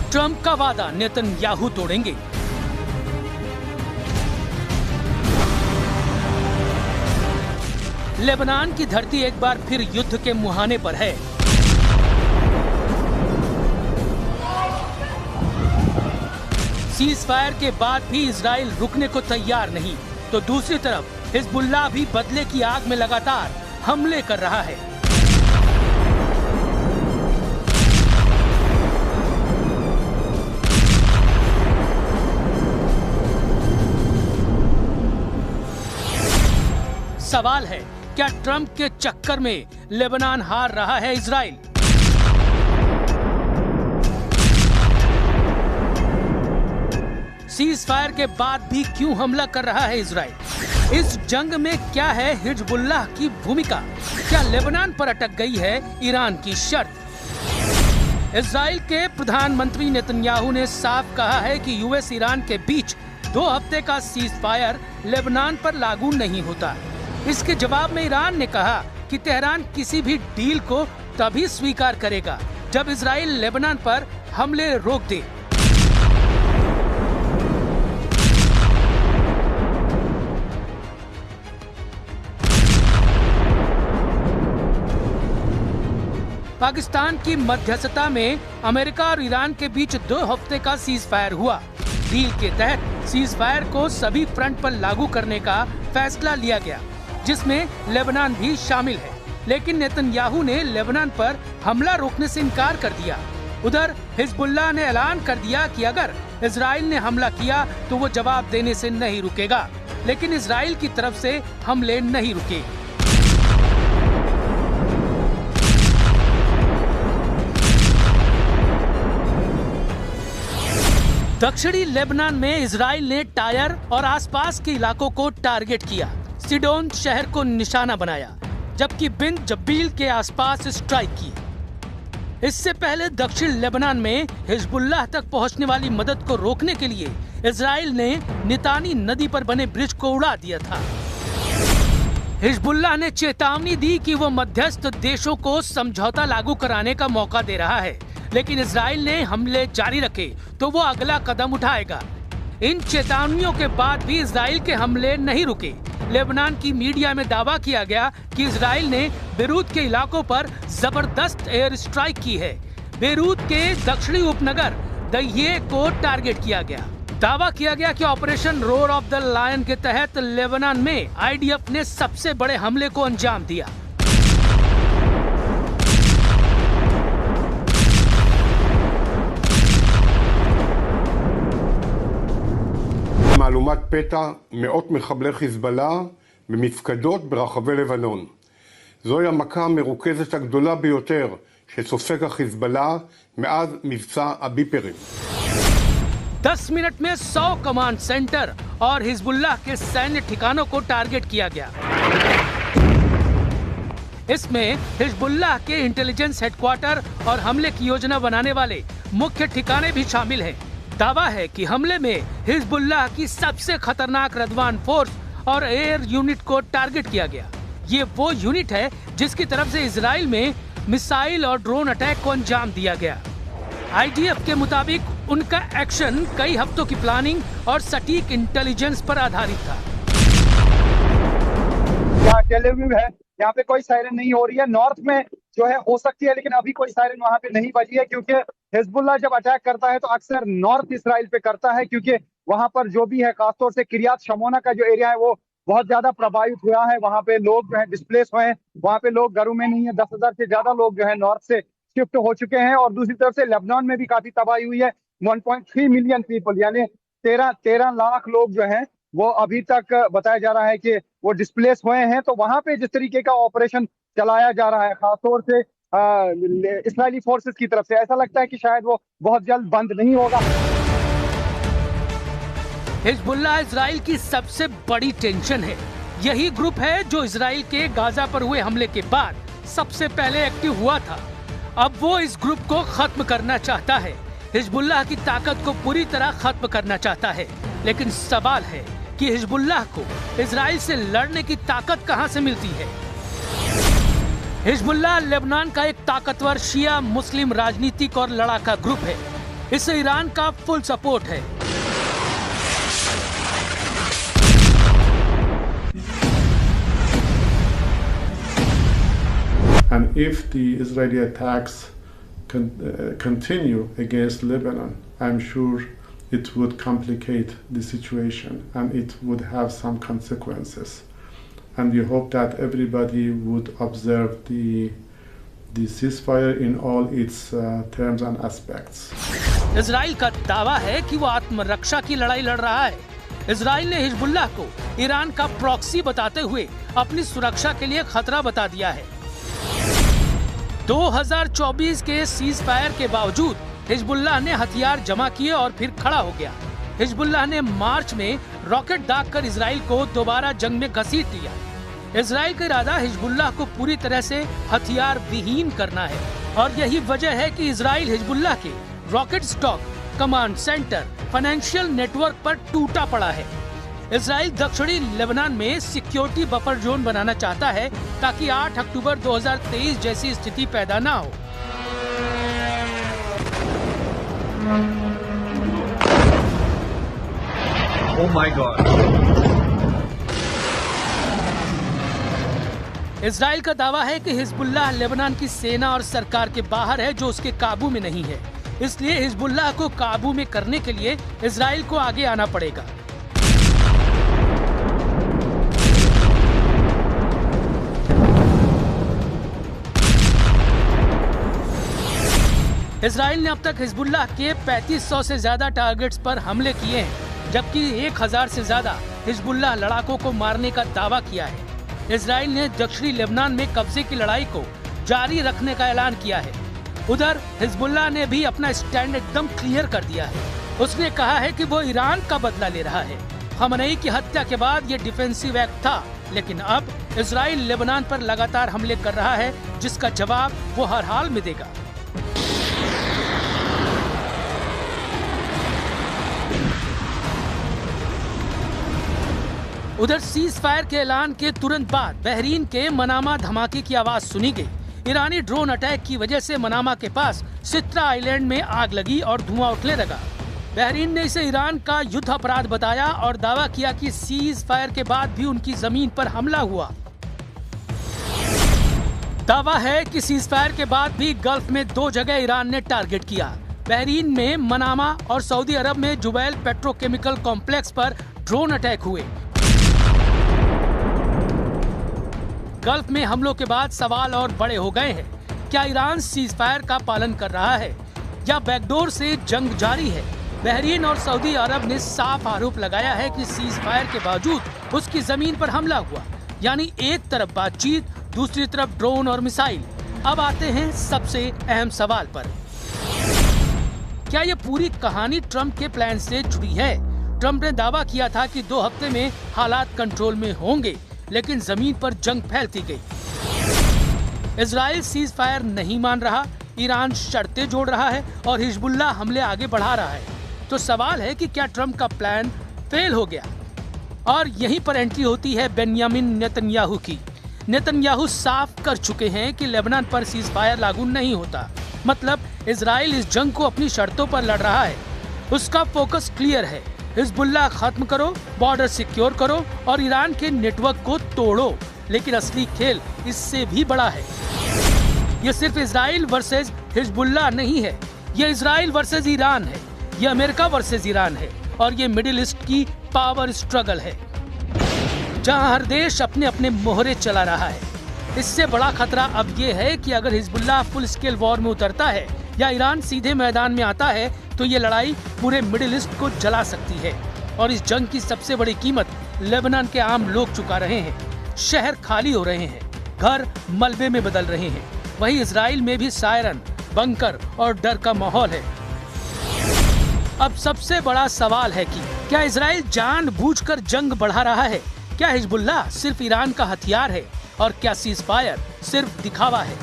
Trump का वादा Netanyahu तोड़ेंगे। लेबनान की धरती एक बार फिर युद्ध के मुहाने पर है। सीज फायर के बाद भी इजराइल रुकने को तैयार नहीं, तो दूसरी तरफ हिजबुल्लाह भी बदले की आग में लगातार हमले कर रहा है। सवाल है, क्या ट्रंप के चक्कर में लेबनान हार रहा है इजराइल? सीज फायर के बाद भी क्यों हमला कर रहा है इजराइल? इस जंग में क्या है हिजबुल्लाह की भूमिका? क्या लेबनान पर अटक गई है ईरान की शर्त? इजराइल के प्रधानमंत्री नेतन्याहू ने साफ कहा है कि यूएस ईरान के बीच 2 हफ्ते का सीज फायर लेबनान पर लागू नहीं होता। इसके जवाब में ईरान ने कहा कि तेहरान किसी भी डील को तभी स्वीकार करेगा जब इजराइल लेबनान पर हमले रोक दे। पाकिस्तान की मध्यस्थता में अमेरिका और ईरान के बीच 2 हफ्ते का सीज फायर हुआ। डील के तहत सीज फायर को सभी फ्रंट पर लागू करने का फैसला लिया गया, जिसमें लेबनान भी शामिल है। लेकिन नेतन्याहू ने लेबनान पर हमला रोकने से इनकार कर दिया। उधर हिजबुल्लाह ने ऐलान कर दिया कि अगर इजराइल ने हमला किया तो वो जवाब देने से नहीं रुकेगा, लेकिन इजराइल की तरफ से हमले नहीं रुके। दक्षिणी लेबनान में इजराइल ने टायर और आसपास के इलाकों को टारगेट किया। सिडोन शहर को निशाना बनाया, जबकि बिन जब्बील के आसपास स्ट्राइक की। इससे पहले दक्षिण लेबनान में हिजबुल्लाह तक पहुंचने वाली मदद को रोकने के लिए इजराइल ने नितानी नदी पर बने ब्रिज को उड़ा दिया था। हिजबुल्लाह ने चेतावनी दी कि वो मध्यस्थ देशों को समझौता लागू कराने का मौका दे रहा है, लेकिन इजराइल ने हमले जारी रखे तो वो अगला कदम उठाएगा। इन चेतावनियों के बाद भी इजराइल के हमले नहीं रुके। लेबनान की मीडिया में दावा किया गया कि इजराइल ने बेरूत के इलाकों पर जबरदस्त एयर स्ट्राइक की है। बेरूत के दक्षिणी उपनगर दहिये को टारगेट किया गया। दावा किया गया कि operation roar of the lion के तहत लेबनान में आईडीएफ ने सबसे बड़े हमले को अंजाम दिया। מהלומת פתע מאות מחבלי חיזבאללה במפקדות ברחבי לבנון. זוהי המכה המרוכזת הגדולה ביותר שסופג החיזבאללה מאז מבצע הביפרים. 10 मिनट में 100 कमांड सेंटर और हिजबुल्लाह के सैन्य ठिकानों को टारगेट किया गया। इसमें हिजबुल्लाह के इंटेलिजेंस हेडक्वार्टर और हमले की योजना बनाने वाले मुख्य ठिकाने भी शामिल हैं। दावा है कि हमले में हिजबुल्लाह की सबसे खतरनाक रदवान फोर्स और एयर यूनिट को टारगेट किया गया। ये वो यूनिट है जिसकी तरफ से इजराइल में मिसाइल और ड्रोन अटैक को अंजाम दिया गया। आईडीएफ के मुताबिक उनका एक्शन कई हफ्तों की प्लानिंग और सटीक इंटेलिजेंस पर आधारित था। यहाँ टेल अवीव है, यहाँ पे कोई सायरन नहीं हो रही है। नॉर्थ में जो है हो सकती है, लेकिन अभी कोई सायरन वहाँ पे नहीं बजी है, क्योंकि हिजबुल्लाह जब अटैक करता है तो अक्सर नॉर्थ इसराइल पे करता है, क्योंकि वहाँ पर जो भी है, खासतौर से किरियात शमोना का जो एरिया है वो बहुत ज्यादा प्रभावित हुआ है। वहाँ पे लोग जो है डिस्प्लेस हुए हैं, वहाँ पे लोग घरों में नहीं है। 10,000 से ज्यादा लोग जो है नॉर्थ से शिफ्ट हो चुके हैं। और दूसरी तरफ से लेबनान में भी काफी तबाही हुई है। 1.3 मिलियन पीपल यानी 13 लाख लोग जो है वो अभी तक बताया जा रहा है कि वो डिस्प्लेस हुए हैं। तो वहां पे जिस तरीके का ऑपरेशन चलाया जा रहा है, खासतौर से इस्राएली फोर्सेस की तरफ से, ऐसा लगता है कि शायद वो बहुत जल्द बंद नहीं होगा। हिजबुल्लाह इजराइल की सबसे बड़ी टेंशन है। यही ग्रुप है जो इजराइल के गाजा पर हुए हमले के बाद सबसे पहले एक्टिव हुआ था। अब वो इस ग्रुप को खत्म करना चाहता है, हिजबुल्लाह की ताकत को पूरी तरह खत्म करना चाहता है। लेकिन सवाल है कि हिजबुल्लाह को इजराइल से लड़ने की ताकत कहां से मिलती है। हिजबुल्लाह लेबनान का एक ताकतवर शिया मुस्लिम राजनीतिक और लड़ाका ग्रुप है। इसे ईरान का फुल सपोर्ट है। And if the Israeli attacks continue against Lebanon, I'm sure it would complicate the situation and it would have some consequences. And we hope that everybody would observe the ceasefire in all its terms and aspects. Israel का दावा है कि वो आत्मरक्षा की लड़ाई लड़ रहा है। इजराइल ने हिजबुल्लाह को ईरान का प्रॉक्सी बताते हुए अपनी सुरक्षा के लिए खतरा बता दिया है। 2024 के सीज फायर के बावजूद हिजबुल्लाह ने हथियार जमा किए और फिर खड़ा हो गया। हिजबुल्लाह ने मार्च में रॉकेट दागकर इजराइल को दोबारा जंग में घसीट लिया। इजराइल का इरादा हिजबुल्लाह को पूरी तरह से हथियार विहीन करना है और यही वजह है कि इजराइल हिजबुल्लाह के rocket stock, command centre, financial network पर टूटा पड़ा है। इजराइल दक्षिणी लेबनान में सिक्योरिटी बफर जोन बनाना चाहता है ताकि 8 अक्टूबर 2023 जैसी स्थिति पैदा ना हो। Oh my God! इजराइल का दावा है कि हिजबुल्लाह लेबनान की सेना और सरकार के बाहर है जो उसके काबू में नहीं है। इसलिए हिजबुल्लाह को काबू में करने के लिए इजराइल को आगे आना पड़ेगा। इजराइल ने अब तक हिजबुल्लाह के 3500 से ज्यादा टारगेट्स पर हमले किए हैं, जबकि 1000 से ज्यादा हिजबुल्लाह लड़ाकों को मारने का दावा किया है। इजराइल ने दक्षिणी लेबनान में कब्जे की लड़ाई को जारी रखने का ऐलान किया है। उधर हिजबुल्लाह ने भी अपना स्टैंड एकदम क्लियर कर दिया है। उसने कहा है कि वो ईरान का बदला ले रहा है। खमनेई की हत्या के बाद ये डिफेंसिव एक्ट था, लेकिन अब इजराइल लेबनान पर लगातार हमले कर रहा है, जिसका जवाब वो हर हाल में देगा। उधर सीज फायर के ऐलान के तुरंत बाद बहरीन के मनामा धमाके की आवाज सुनी गई। ईरानी ड्रोन अटैक की वजह से मनामा के पास सित्रा आइलैंड में आग लगी और धुआं उठने लगा। बहरीन ने इसे ईरान का युद्ध अपराध बताया और दावा किया कि सीज फायर के बाद भी उनकी जमीन पर हमला हुआ। दावा है कि सीज फायर के बाद भी गल्फ में 2 जगह ईरान ने टारगेट किया। बहरीन में मनामा और सऊदी अरब में जुबैल पेट्रोकेमिकल कॉम्प्लेक्स पर ड्रोन अटैक हुए। गल्फ में हमलों के बाद सवाल और बड़े हो गए हैं। क्या ईरान सीज फायर का पालन कर रहा है या बैकडोर से जंग जारी है? बहरीन और सऊदी अरब ने साफ आरोप लगाया है कि सीज फायर के बावजूद उसकी जमीन पर हमला हुआ। यानी एक तरफ बातचीत, दूसरी तरफ ड्रोन और मिसाइल। अब आते हैं सबसे अहम सवाल पर। क्या ये पूरी कहानी ट्रंप के प्लान से जुड़ी है? ट्रंप ने दावा किया था कि 2 हफ्ते में हालात कंट्रोल में होंगे, लेकिन जमीन पर जंग फैलती गई। इजराइल सीज फायर नहीं मान रहा, ईरान शर्तें जोड़ रहा है और हिजबुल्लाह हमले आगे बढ़ा रहा है। तो सवाल है कि क्या ट्रंप का प्लान फेल हो गया? और यहीं पर एंट्री होती है बेंयामिन नेतन्याहू की। नेतन्याहू साफ कर चुके हैं कि लेबनान पर सीज फायर लागू नहीं होता। मतलब इजराइल इस जंग को अपनी शर्तों पर लड़ रहा है। उसका फोकस क्लियर है, हिजबुल्लाह खत्म करो, बॉर्डर सिक्योर करो और ईरान के नेटवर्क को तोड़ो। लेकिन असली खेल इससे भी बड़ा है। ये सिर्फ इजराइल वर्सेस हिजबुल्लाह नहीं है, ये इजराइल वर्सेस ईरान है, ये अमेरिका वर्सेस ईरान है और ये मिडिल ईस्ट की पावर स्ट्रगल है, जहां हर देश अपने अपने मोहरे चला रहा है। इससे बड़ा खतरा अब ये है कि अगर हिजबुल्लाह फुल स्केल वॉर में उतरता है या ईरान सीधे मैदान में आता है तो ये लड़ाई पूरे मिडिल ईस्ट को जला सकती है। और इस जंग की सबसे बड़ी कीमत लेबनान के आम लोग चुका रहे हैं। शहर खाली हो रहे हैं, घर मलबे में बदल रहे हैं। वहीं इजराइल में भी सायरन, बंकर और डर का माहौल है। अब सबसे बड़ा सवाल है कि क्या इजराइल जानबूझकर जंग बढ़ा रहा है? क्या हिजबुल्लाह सिर्फ ईरान का हथियार है? और क्या सीज फायर सिर्फ दिखावा है?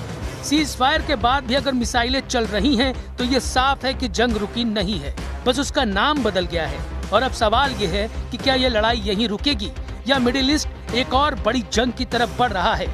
सीज फायर के बाद भी अगर मिसाइलें चल रही हैं तो ये साफ है कि जंग रुकी नहीं है, बस उसका नाम बदल गया है। और अब सवाल ये है कि क्या ये लड़ाई यहीं रुकेगी या मिडिल ईस्ट एक और बड़ी जंग की तरफ बढ़ रहा है?